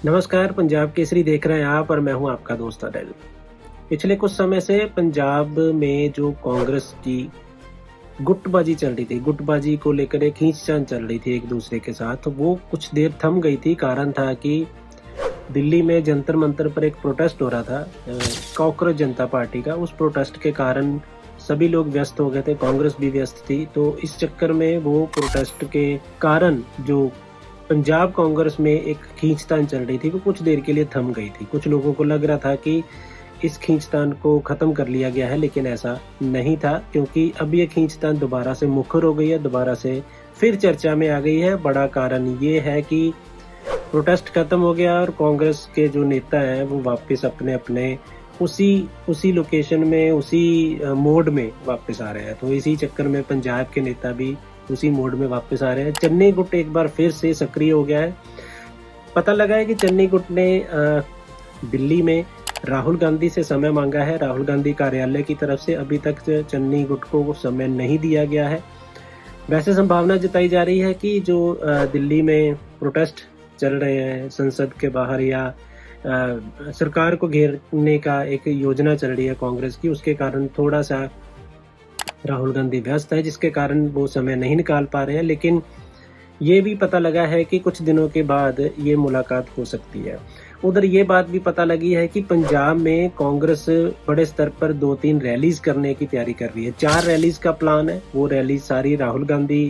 नमस्कार, पंजाब केसरी देख रहे हैं आप और मैं हूं आपका दोस्त अनिल। पिछले कुछ समय से पंजाब में जो कांग्रेस की गुटबाजी चल रही थी, गुटबाजी को लेकर एक खींचतान चल रही थी एक दूसरे के साथ, तो वो कुछ देर थम गई थी। कारण था कि दिल्ली में जंतर मंतर पर एक प्रोटेस्ट हो रहा था कॉकरोच जनता पार्टी का। उस प्रोटेस्ट के कारण सभी लोग व्यस्त हो गए थे, कांग्रेस भी व्यस्त थी। तो इस चक्कर में वो प्रोटेस्ट के कारण जो पंजाब कांग्रेस में एक खींचतान चल रही थी वो कुछ देर के लिए थम गई थी। कुछ लोगों को लग रहा था कि इस खींचतान को खत्म कर लिया गया है, लेकिन ऐसा नहीं था, क्योंकि अब ये खींचतान दोबारा से मुखर हो गई है, दोबारा से फिर चर्चा में आ गई है। बड़ा कारण ये है कि प्रोटेस्ट खत्म हो गया और कांग्रेस के जो नेता हैं वो वापस अपने अपने उसी लोकेशन में, उसी मोड में वापस आ रहे हैं। तो इसी चक्कर में पंजाब के नेता भी उसी मोड में वापस आ रहे हैं। चन्नी गुट एक बार फिर से सक्रिय हो गया है। पता लगा है कि चन्नी गुट ने दिल्ली में राहुल गांधी से समय मांगा है, राहुल गांधी कार्यालय की तरफ से। अभी तक चन्नी गुट को समय नहीं दिया गया है। वैसे संभावना जताई जा रही है कि जो दिल्ली में प्रोटेस्ट चल रहे हैं संसद के बाहर, या सरकार को घेरने का एक योजना चल रही है कांग्रेस की, उसके कारण थोड़ा सा राहुल गांधी व्यस्त है, जिसके कारण वो समय नहीं निकाल पा रहे हैं। लेकिन ये भी पता लगा है कि कुछ दिनों के बाद ये मुलाकात हो सकती है। उधर ये बात भी पता लगी है कि पंजाब में कांग्रेस बड़े स्तर पर 2-3 रैलीज करने की तैयारी कर रही है। 4 रैलीज का प्लान है। वो रैली सारी राहुल गांधी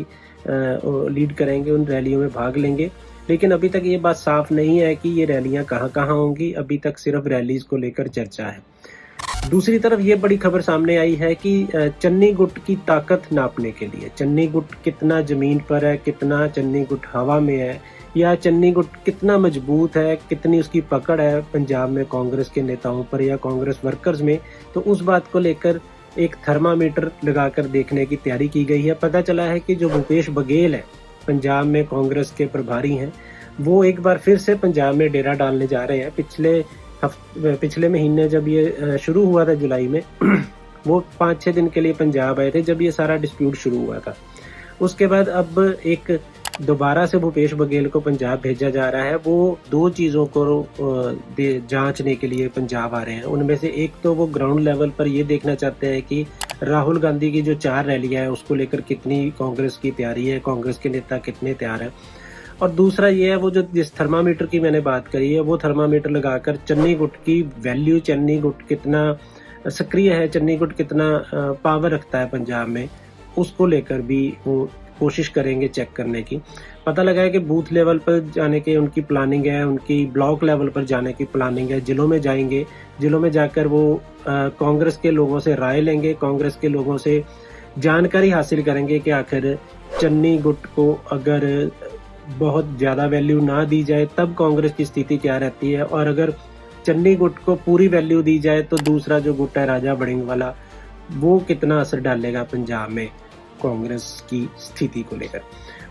लीड करेंगे, उन रैलियों में भाग लेंगे। लेकिन अभी तक ये बात साफ नहीं है कि ये रैलियां कहाँ कहाँ होंगी। अभी तक सिर्फ रैलीज को लेकर चर्चा है। दूसरी तरफ ये बड़ी खबर सामने आई है कि चन्नी गुट की ताकत नापने के लिए, चन्नी गुट कितना जमीन पर है, कितना चन्नी गुट हवा में है, या चन्नी गुट कितना मजबूत है, कितनी उसकी पकड़ है पंजाब में कांग्रेस के नेताओं पर या कांग्रेस वर्कर्स में, तो उस बात को लेकर एक थर्मामीटर लगाकर देखने की तैयारी की गई है। पता चला है कि जो भूपेश बघेल है, पंजाब में कांग्रेस के प्रभारी हैं, वो एक बार फिर से पंजाब में डेरा डालने जा रहे हैं। पिछले महीने जब ये शुरू हुआ था जुलाई में वो 5-6 दिन के लिए पंजाब आए थे जब ये सारा डिस्प्यूट शुरू हुआ था। उसके बाद अब एक दोबारा से भूपेश बघेल को पंजाब भेजा जा रहा है। वो 2 चीज़ों को जांचने के लिए पंजाब आ रहे हैं। उनमें से एक तो वो ग्राउंड लेवल पर ये देखना चाहते हैं कि राहुल गांधी की जो 4 रैलियां हैं उसको लेकर कितनी कांग्रेस की तैयारी है, कांग्रेस के नेता कितने तैयार हैं। और दूसरा ये है, वो जो जिस थर्मामीटर की मैंने बात करी है, वो थर्मामीटर लगाकर चन्नी गुट की वैल्यू, चन्नी गुट कितना सक्रिय है, चन्नी गुट कितना पावर रखता है पंजाब में, उसको लेकर भी वो कोशिश करेंगे चेक करने की। पता लगा है कि बूथ लेवल पर जाने की उनकी प्लानिंग है, उनकी ब्लॉक लेवल पर जाने की प्लानिंग है। जिलों में जाएंगे, जिलों में जाकर वो कांग्रेस के लोगों से राय लेंगे, कांग्रेस के लोगों से जानकारी हासिल करेंगे कि आखिर चन्नी गुट को अगर बहुत ज़्यादा वैल्यू ना दी जाए तब कांग्रेस की स्थिति क्या रहती है, और अगर चन्नी गुट को पूरी वैल्यू दी जाए तो दूसरा जो गुट है राजा वड़िंग वाला, वो कितना असर डालेगा पंजाब में कांग्रेस की स्थिति को लेकर।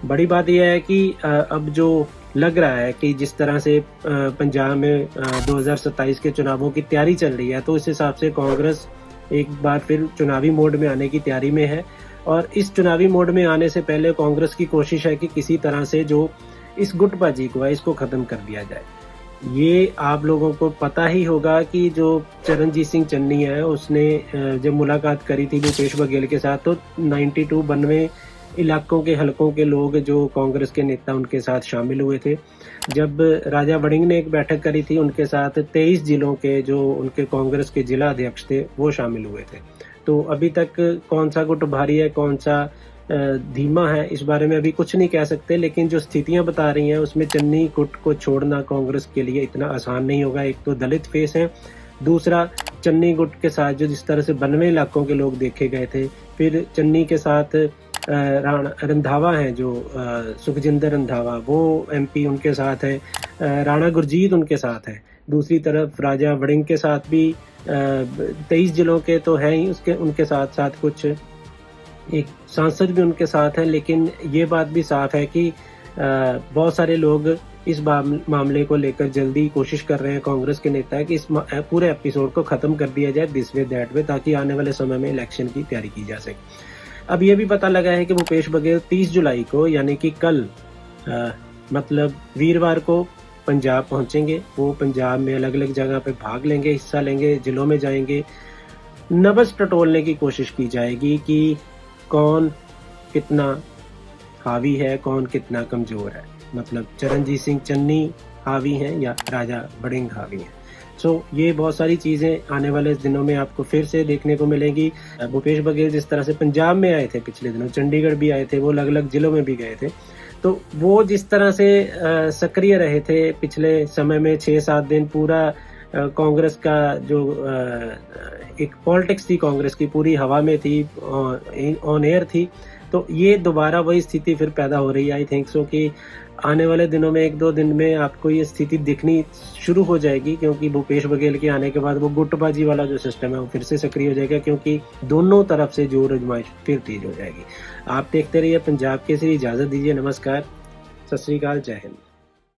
बड़ी बात यह है कि अब जो लग रहा है कि जिस तरह से पंजाब में 2027 के चुनावों की तैयारी चल रही है, तो इस हिसाब से कांग्रेस एक बार फिर चुनावी मोड में आने की तैयारी में है। और इस चुनावी मोड में आने से पहले कांग्रेस की कोशिश है कि किसी तरह से जो इस गुटबाजी को है इसको खत्म कर दिया जाए। ये आप लोगों को पता ही होगा कि जो चरणजीत सिंह चन्नी है, उसने जब मुलाकात करी थी भूपेश बघेल के साथ, तो 92 इलाकों के हलकों के लोग जो कांग्रेस के नेता उनके साथ शामिल हुए थे। जब राजा वड़िंग ने एक बैठक करी थी उनके साथ, 23 जिलों के जो उनके कांग्रेस के जिला अध्यक्ष थे वो शामिल हुए थे। तो अभी तक कौन सा गुट भारी है, कौन सा धीमा है, इस बारे में अभी कुछ नहीं कह सकते। लेकिन जो स्थितियां बता रही हैं उसमें चन्नी गुट को छोड़ना कांग्रेस के लिए इतना आसान नहीं होगा। एक तो दलित फेस है, दूसरा चन्नी गुट के साथ जो जिस तरह से 92 इलाकों के लोग देखे गए थे, फिर चन्नी के साथ रंधावा हैं जो सुखजिंदर रंधावा, वो MP उनके साथ है, राणा गुरजीत उनके साथ है। दूसरी तरफ राजा वड़िंग के साथ भी 23 जिलों के तो है ही, उसके उनके साथ साथ कुछ एक सांसद भी उनके साथ हैं। लेकिन ये बात भी साफ है कि बहुत सारे लोग इस मामले को लेकर जल्दी कोशिश कर रहे हैं, कांग्रेस के नेता है, कि इस पूरे एपिसोड को खत्म कर दिया जाए दिस वे दैट वे, ताकि आने वाले समय में इलेक्शन की तैयारी की जा सके। अब ये भी पता लगा है कि भूपेश बघेल 30 जुलाई को, यानी कि कल मतलब वीरवार को पंजाब पहुंचेंगे, वो पंजाब में अलग अलग जगह पे भाग लेंगे, हिस्सा लेंगे, जिलों में जाएंगे, नब्ज़ टटोलने की कोशिश की जाएगी कि कौन कितना हावी है, कौन कितना कमज़ोर है। मतलब चरणजीत सिंह चन्नी हावी हैं या राजा वड़िंग हावी हैं। ये बहुत सारी चीज़ें आने वाले दिनों में आपको फिर से देखने को मिलेंगी। भूपेश बघेल जिस तरह से पंजाब में आए थे पिछले दिनों, चंडीगढ़ भी आए थे, वो अलग-अलग जिलों में भी गए थे। तो वो जिस तरह से सक्रिय रहे थे पिछले समय में 6-7 दिन, पूरा कांग्रेस का जो एक पॉलिटिक्स थी कांग्रेस की, पूरी हवा में थी, ऑन एयर थी। तो ये दोबारा वही स्थिति फिर पैदा हो रही है। आई थिंक सो कि आने वाले दिनों में 1-2 दिन में आपको ये स्थिति दिखनी शुरू हो जाएगी, क्योंकि भूपेश बघेल के आने के बाद वो गुटबाजी वाला जो सिस्टम है वो फिर से सक्रिय हो जाएगा, क्योंकि दोनों तरफ से जोर आजमाइश फिर तेज हो जाएगी। आप देखते रहिए पंजाब केसरी। इजाज़त दीजिए। नमस्कार, सत श्री अकाल, जय हिंद।